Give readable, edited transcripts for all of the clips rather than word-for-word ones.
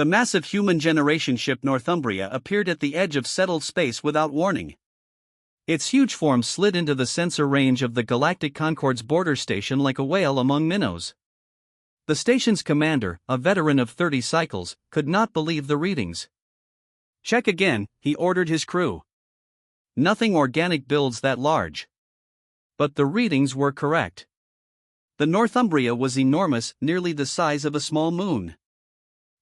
The massive human generation ship Northumbria appeared at the edge of settled space without warning. Its huge form slid into the sensor range of the Galactic Concorde's border station like a whale among minnows. The station's commander, a veteran of 30 cycles, could not believe the readings. "Check again," he ordered his crew. "Nothing organic builds that large." But the readings were correct. The Northumbria was enormous, nearly the size of a small moon.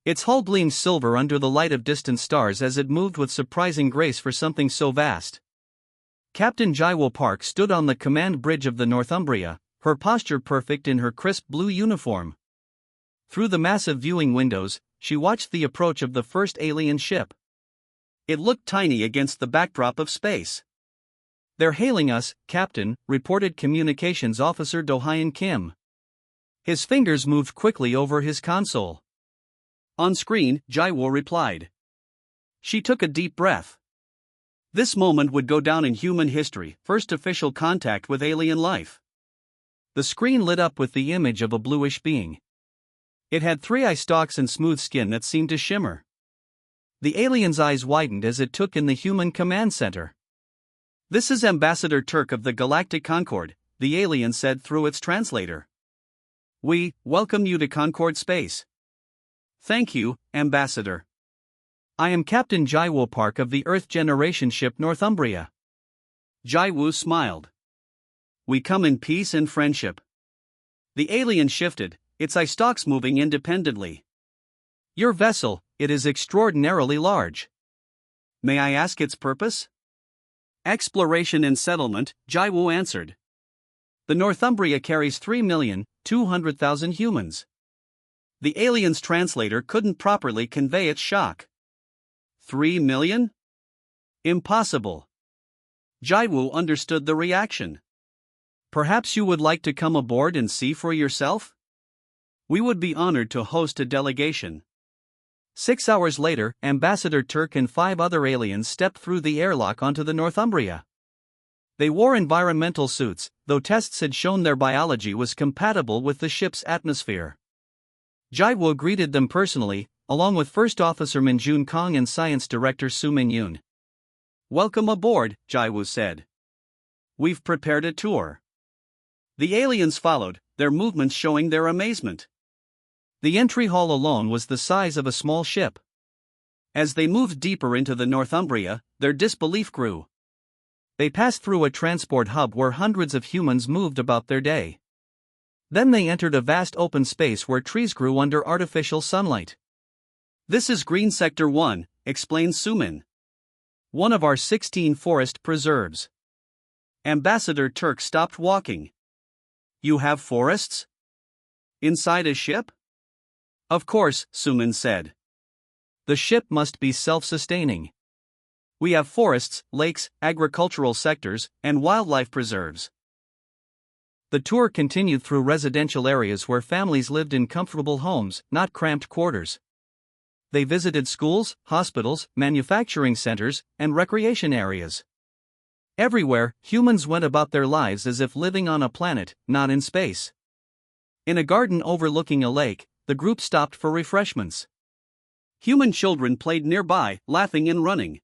Its hull gleamed silver under the light of distant stars as it moved with surprising grace for something so vast. Captain Jaiwo Park stood on the command bridge of the Northumbria, her posture perfect in her crisp blue uniform. Through the massive viewing windows, she watched the approach of the first alien ship. It looked tiny against the backdrop of space. "They're hailing us, Captain," reported Communications Officer Do-Hyun Kim. His fingers moved quickly over his console. On screen, Jaiwo replied. She took a deep breath. This moment would go down in human history, first official contact with alien life. The screen lit up with the image of a bluish being. It had 3 eye stalks and smooth skin that seemed to shimmer. The alien's eyes widened as it took in the human command center. "This is Ambassador Turk of the Galactic Concorde," the alien said through its translator. "We welcome you to Concorde Space." "Thank you, Ambassador. I am Captain Jaiwo Park of the Earth generation ship Northumbria." Jaiwo smiled. "We come in peace and friendship." The alien shifted, its eye stalks moving independently. "Your vessel, it is extraordinarily large. May I ask its purpose?" "Exploration and settlement," Jaiwo answered. "The Northumbria carries 3,200,000 humans." The alien's translator couldn't properly convey its shock. 3 million? Impossible. Jaiwo understood the reaction. "Perhaps you would like to come aboard and see for yourself? We would be honored to host a delegation." 6 hours later, Ambassador Turk and 5 other aliens stepped through the airlock onto the Northumbria. They wore environmental suits, though tests had shown their biology was compatible with the ship's atmosphere. Jaiwo greeted them personally, along with First Officer Min Jun Kong and Science Director Su Min Yoon. "Welcome aboard," Jaiwo said. "We've prepared a tour." The aliens followed, their movements showing their amazement. The entry hall alone was the size of a small ship. As they moved deeper into the Northumbria, their disbelief grew. They passed through a transport hub where hundreds of humans moved about their day. Then they entered a vast open space where trees grew under artificial sunlight. "This is Green Sector 1, explained Sumin. "One of our 16 forest preserves." Ambassador Turk stopped walking. "You have forests? Inside a ship?" "Of course," Sumin said. "The ship must be self-sustaining. We have forests, lakes, agricultural sectors, and wildlife preserves." The tour continued through residential areas where families lived in comfortable homes, not cramped quarters. They visited schools, hospitals, manufacturing centers, and recreation areas. Everywhere, humans went about their lives as if living on a planet, not in space. In a garden overlooking a lake, the group stopped for refreshments. Human children played nearby, laughing and running.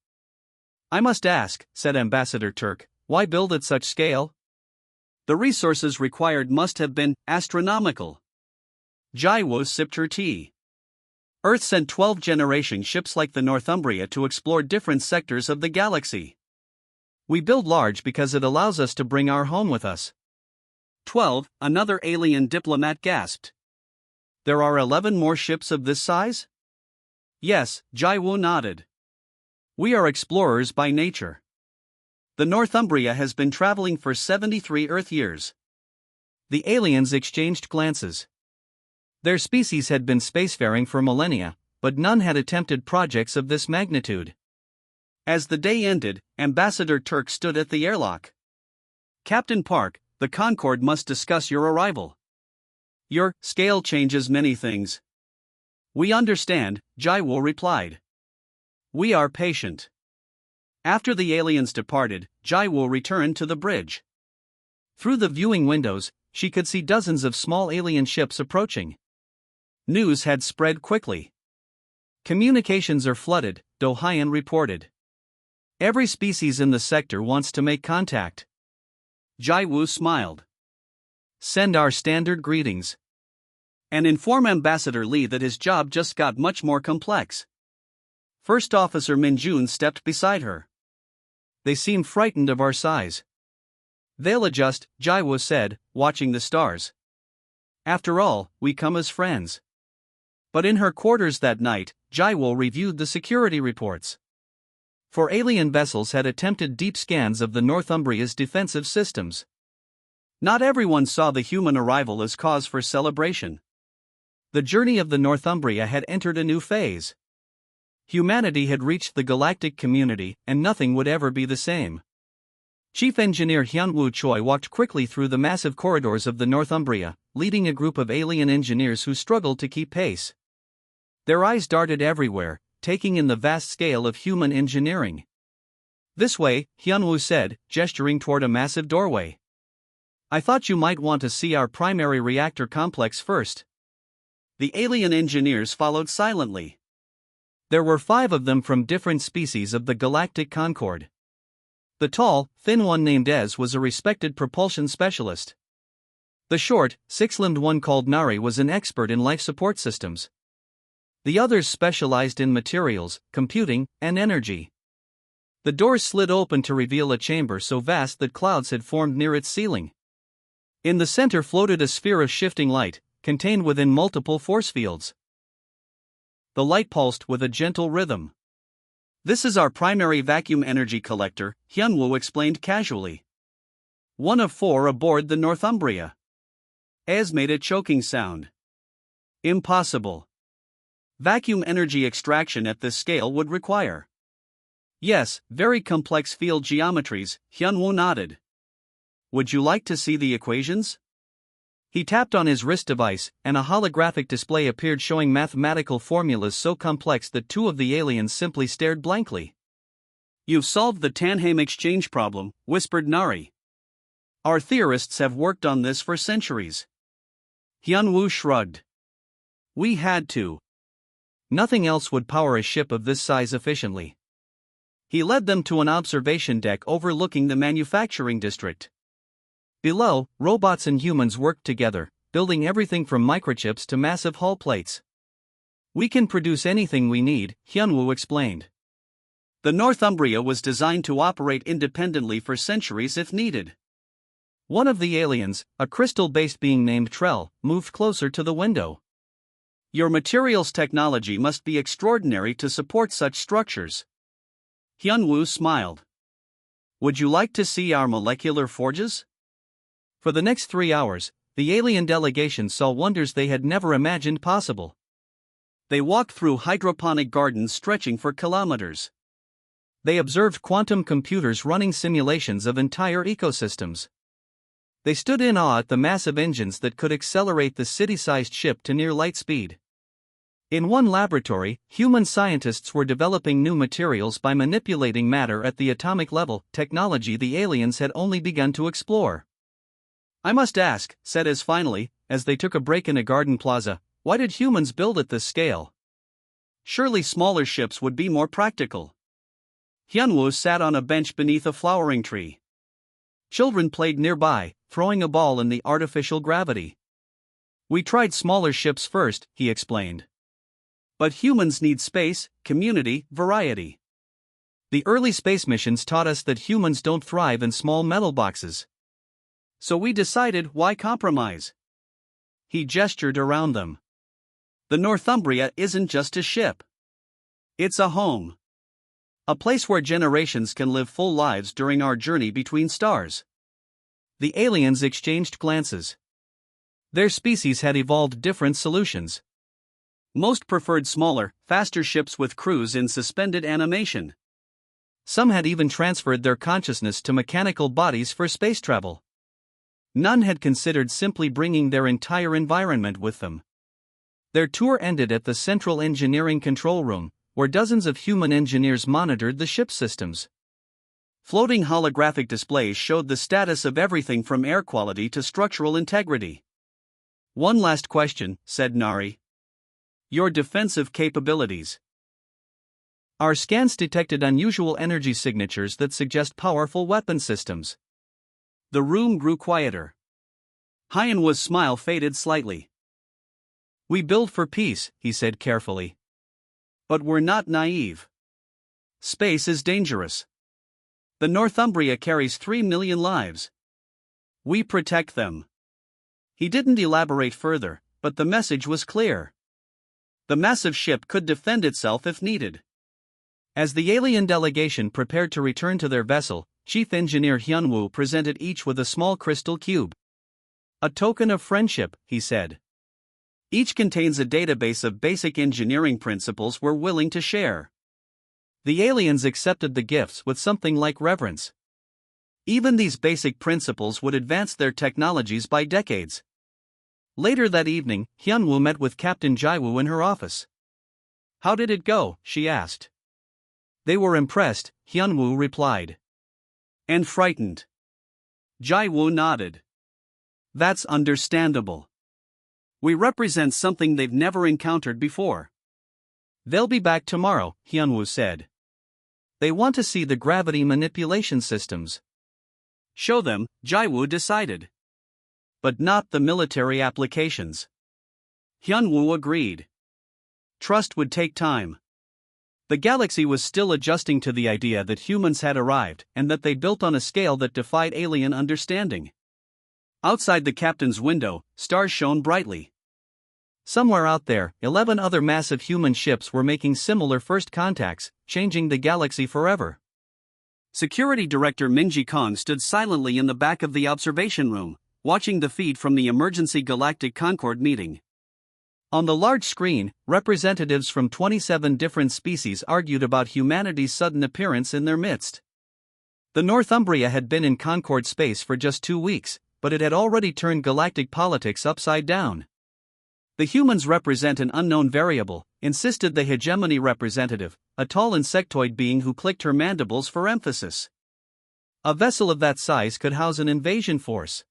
"I must ask," said Ambassador Turk, "why build at such scale? The resources required must have been astronomical." Jaiwo sipped her tea. "Earth sent 12 generation ships like the Northumbria to explore different sectors of the galaxy. We build large because it allows us to bring our home with us." 12, another alien diplomat gasped. "There are 11 more ships of this size?" "Yes," Jaiwo nodded. "We are explorers by nature. The Northumbria has been traveling for 73 Earth years." The aliens exchanged glances. Their species had been spacefaring for millennia, but none had attempted projects of this magnitude. As the day ended, Ambassador Turk stood at the airlock. "Captain Park, the Concorde must discuss your arrival. Your scale changes many things." "We understand," Jaiwo replied. "We are patient." After the aliens departed, Jaiwo returned to the bridge. Through the viewing windows, she could see dozens of small alien ships approaching. News had spread quickly. Communications are flooded, Dohyan reported. Every species in the sector wants to make contact. Jaiwu smiled. Send our standard greetings. And inform Ambassador Lee that his job just got much more complex. First Officer Minjun stepped beside her. They seem frightened of our size. They'll adjust, Jaiwu said, watching the stars. After all, we come as friends. But in her quarters that night, Jaiwu reviewed the security reports. 4 alien vessels had attempted deep scans of the Northumbria's defensive systems. Not everyone saw the human arrival as cause for celebration. The journey of the Northumbria had entered a new phase. Humanity had reached the galactic community, and nothing would ever be the same. Chief Engineer Hyunwoo Choi walked quickly through the massive corridors of the Northumbria, leading a group of alien engineers who struggled to keep pace. Their eyes darted everywhere, taking in the vast scale of human engineering. This way, Hyunwoo said, gesturing toward a massive doorway. I thought you might want to see our primary reactor complex first. The alien engineers followed silently. There were 5 of them from different species of the Galactic Concord. The tall, thin one named Ez was a respected propulsion specialist. The short, 6-limbed one called Nari was an expert in life support systems. The others specialized in materials, computing, and energy. The doors slid open to reveal a chamber so vast that clouds had formed near its ceiling. In the center floated a sphere of shifting light, contained within multiple force fields. The light pulsed with a gentle rhythm. This is our primary vacuum energy collector, Hyunwoo explained casually. One of 4 aboard the Northumbria. Ez made a choking sound. Impossible. Vacuum energy extraction at this scale would require. Yes, very complex field geometries, Hyunwoo nodded. Would you like to see the equations? He tapped on his wrist device, and a holographic display appeared showing mathematical formulas so complex that 2 of the aliens simply stared blankly. You've solved the Tannheim exchange problem, whispered Nari. Our theorists have worked on this for centuries. Hyunwoo shrugged. We had to. Nothing else would power a ship of this size efficiently. He led them to an observation deck overlooking the manufacturing district. Below, robots and humans worked together, building everything from microchips to massive hull plates. We can produce anything we need, Hyunwoo explained. The Northumbria was designed to operate independently for centuries if needed. One of the aliens, a crystal-based being named Trell, moved closer to the window. Your materials technology must be extraordinary to support such structures. Hyunwoo smiled. Would you like to see our molecular forges? For the next 3 hours, the alien delegation saw wonders they had never imagined possible. They walked through hydroponic gardens stretching for kilometers. They observed quantum computers running simulations of entire ecosystems. They stood in awe at the massive engines that could accelerate the city-sized ship to near light speed. In one laboratory, human scientists were developing new materials by manipulating matter at the atomic level, technology the aliens had only begun to explore. I must ask, said Ez finally, as they took a break in a garden plaza, why did humans build at this scale? Surely smaller ships would be more practical. Hyunwoo sat on a bench beneath a flowering tree. Children played nearby, throwing a ball in the artificial gravity. We tried smaller ships first, he explained. But humans need space, community, variety. The early space missions taught us that humans don't thrive in small metal boxes. So we decided, why compromise? He gestured around them. The Northumbria isn't just a ship. It's a home. A place where generations can live full lives during our journey between stars. The aliens exchanged glances. Their species had evolved different solutions. Most preferred smaller, faster ships with crews in suspended animation. Some had even transferred their consciousness to mechanical bodies for space travel. None had considered simply bringing their entire environment with them. Their tour ended at the central engineering control room, where dozens of human engineers monitored the ship's systems. Floating holographic displays showed the status of everything from air quality to structural integrity. One last question, said Nari. Your defensive capabilities. Our scans detected unusual energy signatures that suggest powerful weapon systems. The room grew quieter. Hyunwoo's smile faded slightly. We build for peace, he said carefully. But we're not naive. Space is dangerous. The Northumbria carries 3 million lives. We protect them. He didn't elaborate further, but the message was clear. The massive ship could defend itself if needed. As the alien delegation prepared to return to their vessel, Chief Engineer Hyunwoo presented each with a small crystal cube. A token of friendship, he said. Each contains a database of basic engineering principles we're willing to share. The aliens accepted the gifts with something like reverence. Even these basic principles would advance their technologies by decades. Later that evening, Hyunwoo met with Captain Jaiwoo in her office. How did it go? She asked. They were impressed, Hyunwoo replied. And frightened. Jaiwoo nodded. That's understandable. We represent something they've never encountered before. They'll be back tomorrow, Hyunwoo said. They want to see the gravity manipulation systems. Show them, Jaiwoo decided. But not the military applications. Hyunwoo agreed. Trust would take time. The galaxy was still adjusting to the idea that humans had arrived and that they built on a scale that defied alien understanding. Outside the captain's window, stars shone brightly. Somewhere out there, 11 other massive human ships were making similar first contacts, changing the galaxy forever. Security Director Minji Kong stood silently in the back of the observation room, watching the feed from the emergency Galactic Concord meeting. On the large screen, representatives from 27 different species argued about humanity's sudden appearance in their midst. The Northumbria had been in Concord space for just 2 weeks, but it had already turned galactic politics upside down. The humans represent an unknown variable, insisted the hegemony representative, a tall insectoid being who clicked her mandibles for emphasis. A vessel of that size could house an invasion force.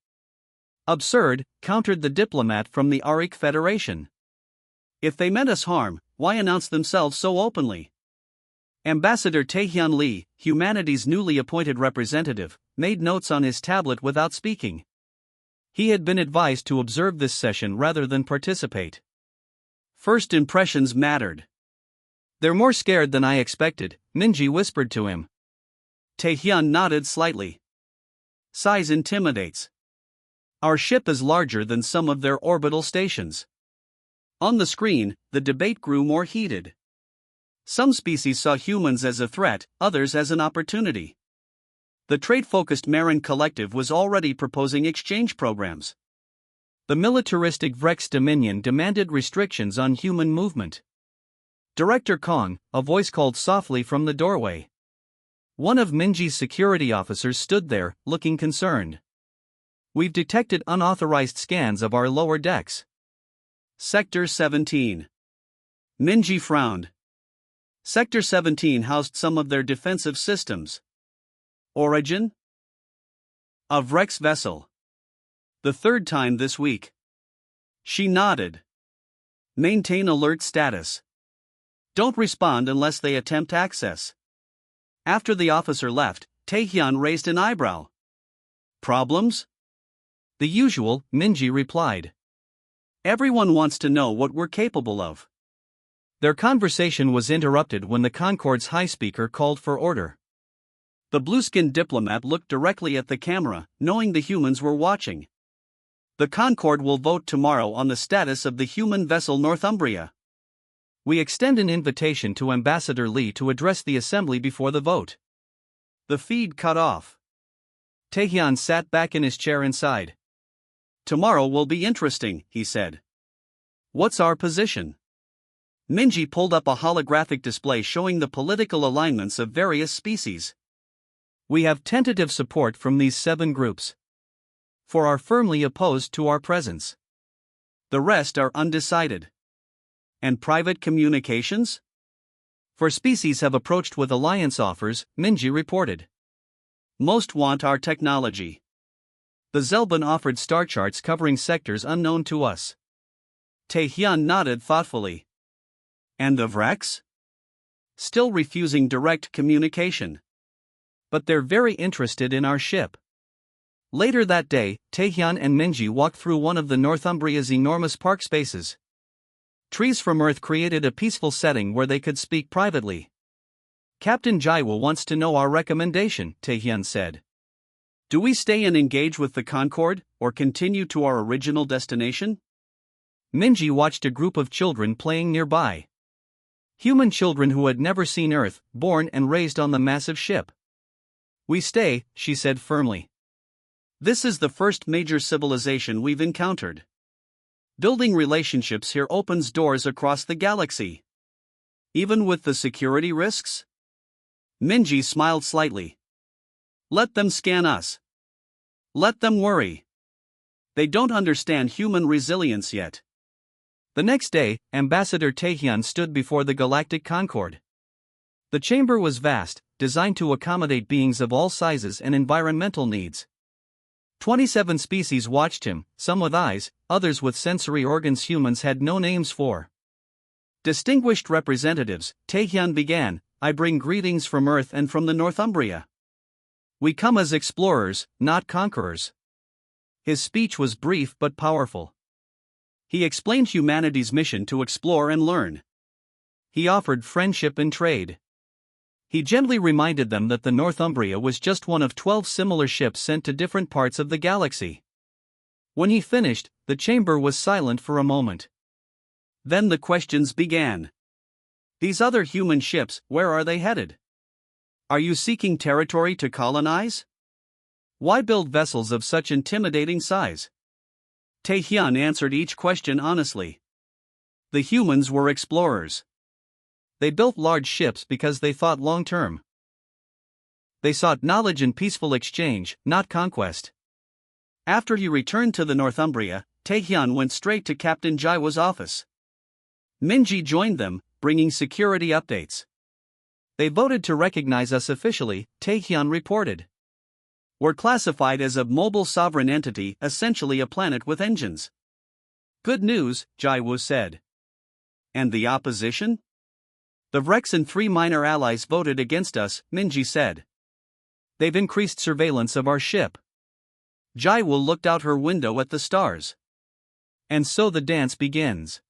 Absurd, countered the diplomat from the Auric Federation. If they meant us harm, why announce themselves so openly? Ambassador Taehyun Lee, humanity's newly appointed representative, made notes on his tablet without speaking. He had been advised to observe this session rather than participate. First impressions mattered. They're more scared than I expected, Minji whispered to him. Taehyun nodded slightly. Size intimidates. Our ship is larger than some of their orbital stations. On the screen, the debate grew more heated. Some species saw humans as a threat, others as an opportunity. The trade-focused Marin Collective was already proposing exchange programs. The militaristic Vrex Dominion demanded restrictions on human movement. Director Kong, a voice called softly from the doorway. One of Minji's security officers stood there, looking concerned. We've detected unauthorized scans of our lower decks. Sector 17. Minji frowned. Sector 17 housed some of their defensive systems. Origin? A Vrex vessel. The third time this week. She nodded. Maintain alert status. Don't respond unless they attempt access. After the officer left, Taehyun raised an eyebrow. Problems? The usual, Minji replied. Everyone wants to know what we're capable of. Their conversation was interrupted when the Concord's high speaker called for order. The blue-skinned diplomat looked directly at the camera, knowing the humans were watching. The Concord will vote tomorrow on the status of the human vessel Northumbria. We extend an invitation to Ambassador Lee to address the assembly before the vote. The feed cut off. Taehyun sat back in his chair inside. Tomorrow will be interesting, he said. What's our position? Minji pulled up a holographic display showing the political alignments of various species. We have tentative support from these 7 groups. 4 are firmly opposed to our presence. The rest are undecided. And private communications? 4 species have approached with alliance offers, Minji reported. Most want our technology. The Zelban offered star charts covering sectors unknown to us. Taehyun nodded thoughtfully. And the Vrex? still refusing direct communication. But they're very interested in our ship. Later that day, Taehyun and Minji walked through one of the Northumbria's enormous park spaces. Trees from Earth created a peaceful setting where they could speak privately. Captain Jaiwoo wants to know our recommendation, Taehyun said. Do we stay and engage with the Concorde, or continue to our original destination? Minji watched a group of children playing nearby. Human children who had never seen Earth, born and raised on the massive ship. We stay, she said firmly. This is the first major civilization we've encountered. Building relationships here opens doors across the galaxy. Even with the security risks? Minji smiled slightly. Let them scan us. Let them worry. They don't understand human resilience yet. The next day, Ambassador Taehyun stood before the Galactic Concorde. The chamber was vast, designed to accommodate beings of all sizes and environmental needs. 27 species watched him, some with eyes, others with sensory organs humans had no names for. Distinguished representatives, Taehyun began, I bring greetings from Earth and from the Northumbria. We come as explorers, not conquerors. His speech was brief but powerful. He explained humanity's mission to explore and learn. He offered friendship and trade. He gently reminded them that the Northumbria was just one of 12 similar ships sent to different parts of the galaxy. When he finished, the chamber was silent for a moment. Then the questions began. These other human ships, where are they headed? Are you seeking territory to colonize? Why build vessels of such intimidating size? Taehyun answered each question honestly. The humans were explorers. They built large ships because they thought long-term. They sought knowledge and peaceful exchange, not conquest. After he returned to the Northumbria, Taehyun went straight to Captain Jaiwoo's office. Minji joined them, bringing security updates. They voted to recognize us officially, Taehyun reported. We're classified as a mobile sovereign entity, essentially a planet with engines. Good news, Jaiwoo said. And the opposition? The Vrex and 3 minor allies voted against us, Minji said. They've increased surveillance of our ship. Jaiwoo looked out her window at the stars. And so the dance begins.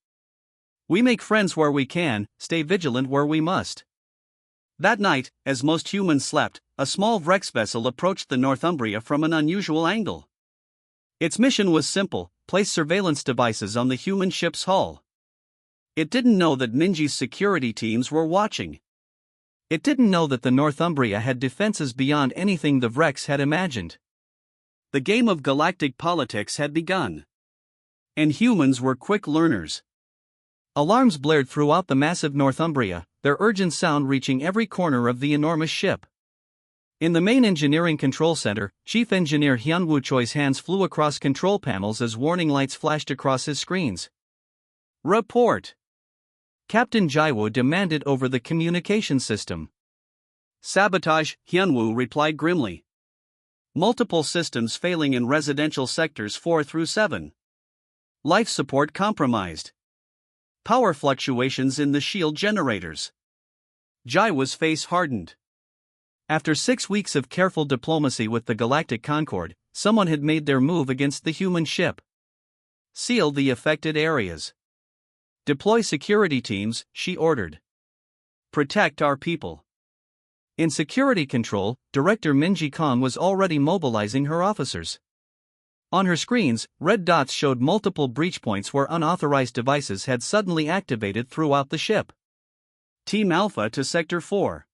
We make friends where we can, stay vigilant where we must. That night, as most humans slept, a small Vrex vessel approached the Northumbria from an unusual angle. Its mission was simple, place surveillance devices on the human ship's hull. It didn't know that Minji's security teams were watching. It didn't know that the Northumbria had defenses beyond anything the Vrex had imagined. The game of galactic politics had begun. And humans were quick learners. Alarms blared throughout the massive Northumbria, their urgent sound reaching every corner of the enormous ship. In the main engineering control center, Chief Engineer Hyunwoo Choi's hands flew across control panels as warning lights flashed across his screens. Report! Captain Jaiwoo demanded over the communication system. Sabotage, Hyunwoo replied grimly. Multiple systems failing in residential sectors 4 through 7. Life support compromised. Power fluctuations in the shield generators. Jaiwoo's face hardened. After 6 weeks of careful diplomacy with the Galactic Concorde, someone had made their move against the human ship. Seal the affected areas. Deploy security teams, she ordered. Protect our people. In security control, Director Minji Kong was already mobilizing her officers. On her screens, red dots showed multiple breach points where unauthorized devices had suddenly activated throughout the ship. Team Alpha to Sector 4.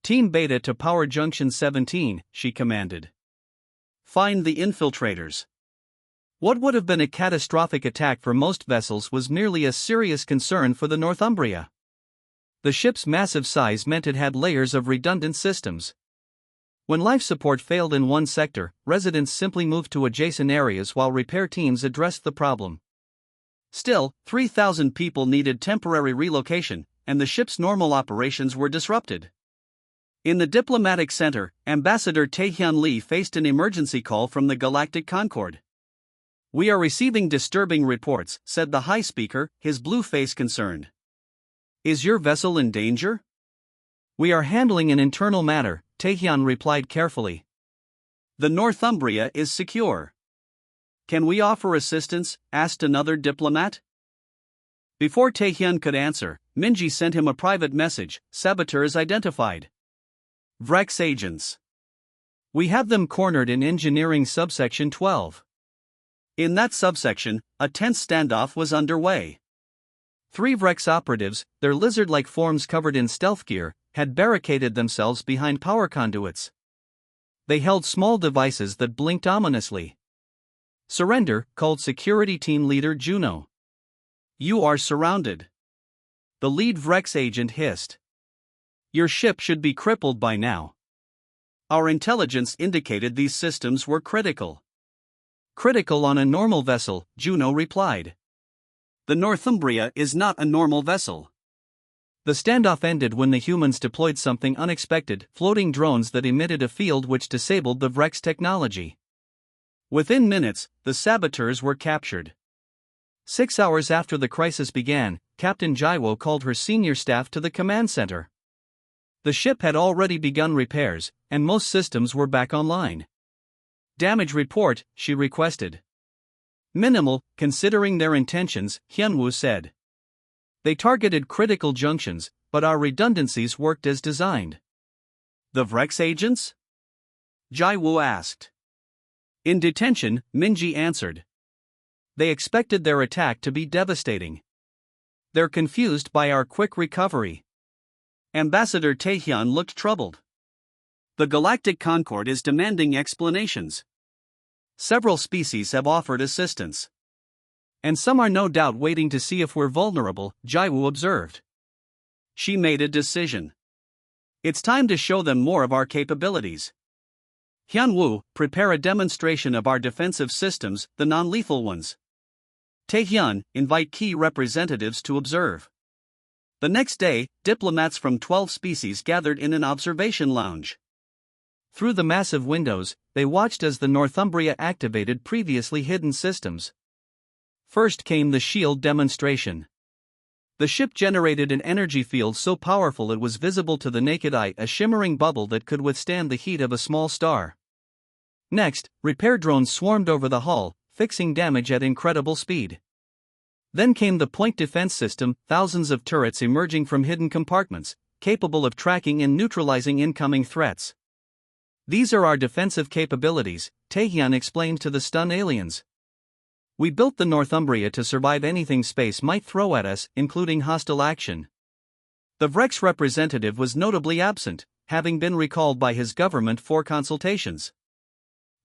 Team Beta to Power Junction 17, she commanded. Find the infiltrators. What would have been a catastrophic attack for most vessels was merely a serious concern for the Northumbria. The ship's massive size meant it had layers of redundant systems. When life support failed in one sector, residents simply moved to adjacent areas while repair teams addressed the problem. Still, 3,000 people needed temporary relocation, and the ship's normal operations were disrupted. In the diplomatic center, Ambassador Taehyun Lee faced an emergency call from the Galactic Concorde. We are receiving disturbing reports, said the High Speaker, his blue face concerned. Is your vessel in danger? We are handling an internal matter, Taehyun replied carefully. The Northumbria is secure. Can we offer assistance? Asked another diplomat. Before Taehyun could answer, Minji sent him a private message. Saboteurs identified. Vrex agents. We have them cornered in engineering subsection 12. In that subsection, a tense standoff was underway. 3 Vrex operatives, their lizard-like forms covered in stealth gear, had barricaded themselves behind power conduits. They held small devices that blinked ominously. Surrender, called security team leader Juno. You are surrounded. The lead Vrex agent hissed. Your ship should be crippled by now. Our intelligence indicated these systems were critical. Critical on a normal vessel, Juno replied. The Northumbria is not a normal vessel. The standoff ended when the humans deployed something unexpected, floating drones that emitted a field which disabled the Vrex technology. Within minutes, the saboteurs were captured. 6 hours after the crisis began, Captain Jaiwo called her senior staff to the command center. The ship had already begun repairs, and most systems were back online. Damage report, she requested. Minimal, considering their intentions, Hyunwoo said. They targeted critical junctions, but our redundancies worked as designed. The Vrex agents? Jaiwoo asked. In detention, Minji answered. They expected their attack to be devastating. They're confused by our quick recovery. Ambassador Taehyun looked troubled. The Galactic Concord is demanding explanations. Several species have offered assistance. And some are no doubt waiting to see if we're vulnerable, Jaiwoo observed. She made a decision. It's time to show them more of our capabilities. Hyunwoo, prepare a demonstration of our defensive systems, the non-lethal ones. Taehyun, invite key representatives to observe. The next day, diplomats from 12 species gathered in an observation lounge. Through the massive windows, they watched as the Northumbria activated previously hidden systems. First came the shield demonstration. The ship generated an energy field so powerful it was visible to the naked eye, a shimmering bubble that could withstand the heat of a small star. Next, repair drones swarmed over the hull, fixing damage at incredible speed. Then came the point defense system, thousands of turrets emerging from hidden compartments, capable of tracking and neutralizing incoming threats. These are our defensive capabilities, Taehyun explained to the stunned aliens. We built the Northumbria to survive anything space might throw at us, including hostile action. The Vrex representative was notably absent, having been recalled by his government for consultations.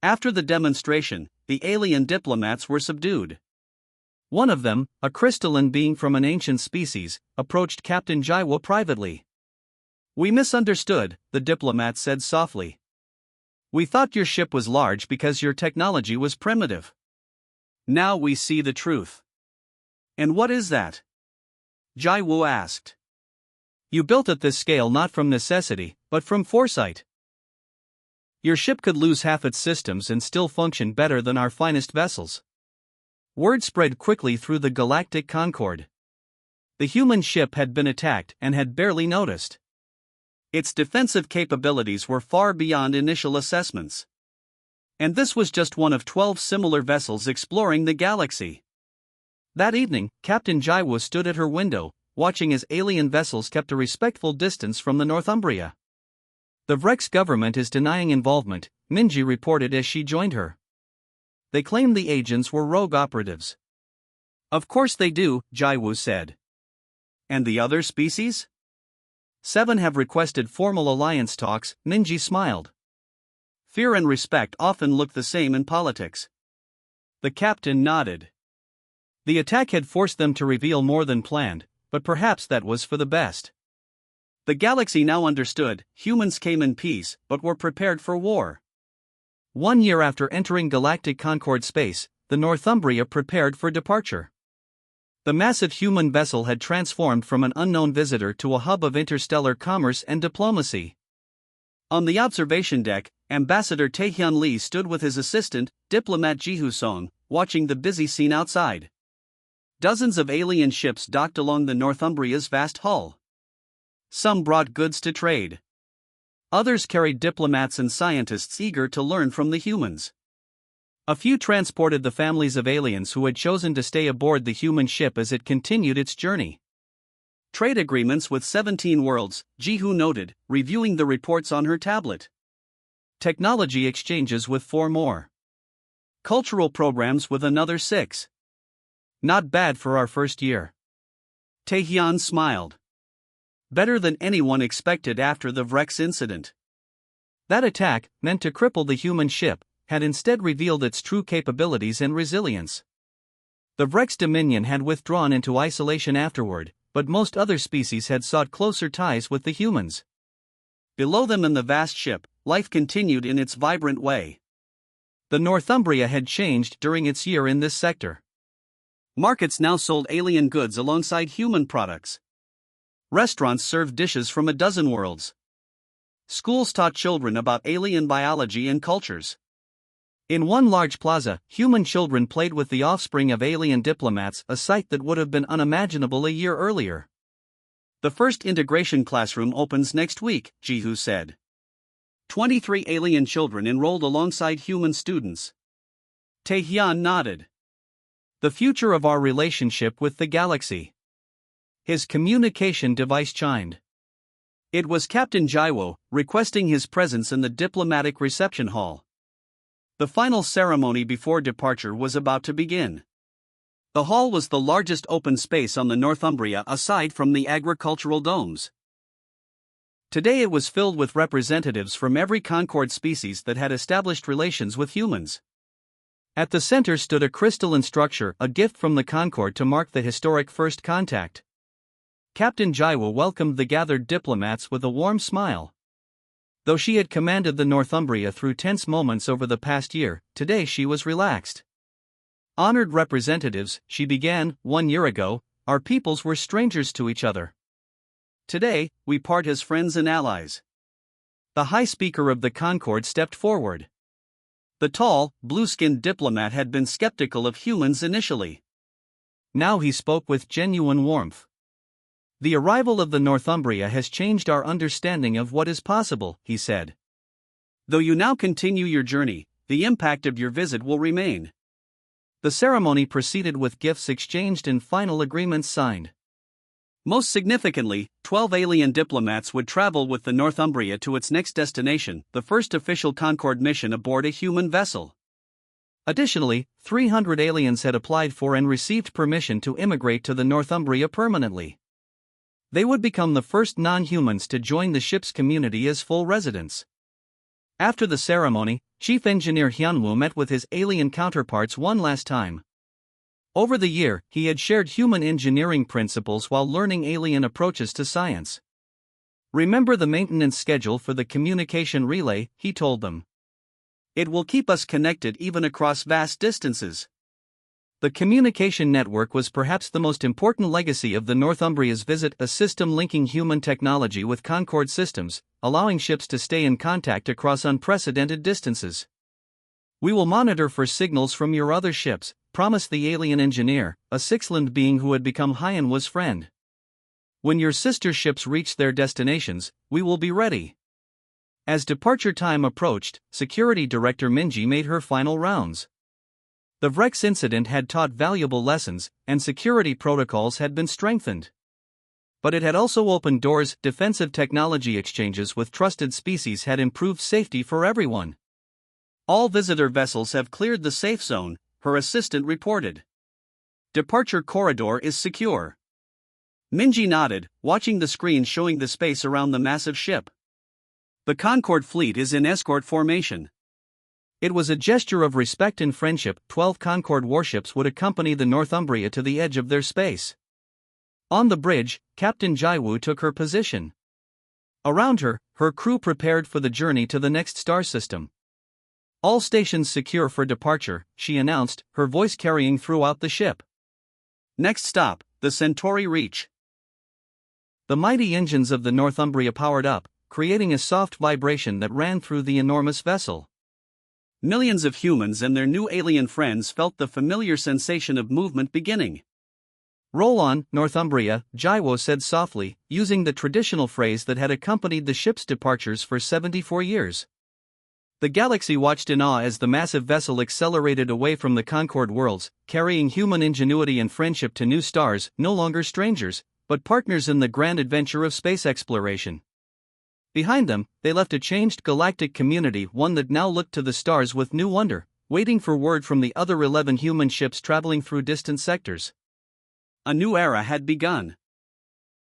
After the demonstration, the alien diplomats were subdued. One of them, a crystalline being from an ancient species, approached Captain Jaiwo privately. We misunderstood, the diplomat said softly. We thought your ship was large because your technology was primitive. Now we see the truth. And what is that? Jaiwo asked. You built at this scale not from necessity, but from foresight. Your ship could lose half its systems and still function better than our finest vessels. Word spread quickly through the Galactic Concord. The human ship had been attacked and had barely noticed. Its defensive capabilities were far beyond initial assessments. And this was just one of 12 similar vessels exploring the galaxy. That evening, Captain Jaiwo stood at her window, watching as alien vessels kept a respectful distance from the Northumbria. The Vrex government is denying involvement, Minji reported as she joined her. They claim the agents were rogue operatives. Of course they do, Jaiwo said. And the other species? 7 have requested formal alliance talks, Minji smiled. Fear and respect often look the same in politics. The captain nodded. The attack had forced them to reveal more than planned, but perhaps that was for the best. The galaxy now understood, humans came in peace, but were prepared for war. 1 year after entering Galactic Concord space, the Northumbria prepared for departure. The massive human vessel had transformed from an unknown visitor to a hub of interstellar commerce and diplomacy. On the observation deck, Ambassador Taehyun Lee stood with his assistant, diplomat Ji-hoo Song, watching the busy scene outside. Dozens of alien ships docked along the Northumbria's vast hull. Some brought goods to trade. Others carried diplomats and scientists eager to learn from the humans. A few transported the families of aliens who had chosen to stay aboard the human ship as it continued its journey. Trade agreements with 17 worlds, Jihu noted, reviewing the reports on her tablet. Technology exchanges with 4 more. Cultural programs with another 6. Not bad for our first year. Taehyun smiled. Better than anyone expected after the Vrex incident. That attack, meant to cripple the human ship, had instead revealed its true capabilities and resilience. The Vrex Dominion had withdrawn into isolation afterward, but most other species had sought closer ties with the humans. Below them in the vast ship, life continued in its vibrant way. The Northumbria had changed during its year in this sector. Markets now sold alien goods alongside human products. Restaurants served dishes from a dozen worlds. Schools taught children about alien biology and cultures. In one large plaza, human children played with the offspring of alien diplomats, a sight that would have been unimaginable a year earlier. The first integration classroom opens next week, Jihu said. 23 alien children enrolled alongside human students. Taehyun nodded. The future of our relationship with the galaxy. His communication device chimed. It was Captain Jaiwo, requesting his presence in the diplomatic reception hall. The final ceremony before departure was about to begin. The hall was the largest open space on the Northumbria aside from the agricultural domes. Today it was filled with representatives from every Concord species that had established relations with humans. At the center stood a crystalline structure, a gift from the Concord to mark the historic first contact. Captain Jaiwo welcomed the gathered diplomats with a warm smile. Though she had commanded the Northumbria through tense moments over the past year, today she was relaxed. Honored representatives, she began, 1 year ago, our peoples were strangers to each other. Today, we part as friends and allies. The High Speaker of the Concord stepped forward. The tall, blue-skinned diplomat had been skeptical of humans initially. Now he spoke with genuine warmth. The arrival of the Northumbria has changed our understanding of what is possible, he said. Though you now continue your journey, the impact of your visit will remain. The ceremony proceeded with gifts exchanged and final agreements signed. Most significantly, 12 alien diplomats would travel with the Northumbria to its next destination, the first official Concord mission aboard a human vessel. Additionally, 300 aliens had applied for and received permission to immigrate to the Northumbria permanently. They would become the first non-humans to join the ship's community as full residents. After the ceremony, Chief Engineer Hyunwoo met with his alien counterparts one last time. Over the year, he had shared human engineering principles while learning alien approaches to science. Remember the maintenance schedule for the communication relay, he told them. It will keep us connected even across vast distances. The communication network was perhaps the most important legacy of the Northumbria's visit, a system linking human technology with Concord systems, allowing ships to stay in contact across unprecedented distances. We will monitor for signals from your other ships, promised the alien engineer, a sixland being who had become Hyanwa's friend. When your sister ships reach their destinations, we will be ready. As departure time approached, Security Director Minji made her final rounds. The Vrex incident had taught valuable lessons, and security protocols had been strengthened. But it had also opened doors. Defensive technology exchanges with trusted species had improved safety for everyone. All visitor vessels have cleared the safe zone, her assistant reported. Departure corridor is secure. Minji nodded, watching the screen showing the space around the massive ship. The Concord fleet is in escort formation. It was a gesture of respect and friendship. 12 Concord warships would accompany the Northumbria to the edge of their space. On the bridge, Captain Jaiwoo took her position. Around her, her crew prepared for the journey to the next star system. All stations secure for departure, she announced, her voice carrying throughout the ship. Next stop, the Centauri Reach. The mighty engines of the Northumbria powered up, creating a soft vibration that ran through the enormous vessel. Millions of humans and their new alien friends felt the familiar sensation of movement beginning. Roll on, Northumbria, Jaiwo said softly, using the traditional phrase that had accompanied the ship's departures for 74 years. The galaxy watched in awe as the massive vessel accelerated away from the Concord worlds, carrying human ingenuity and friendship to new stars, no longer strangers, but partners in the grand adventure of space exploration. Behind them, they left a changed galactic community, one that now looked to the stars with new wonder, waiting for word from the other 11 human ships traveling through distant sectors. A new era had begun.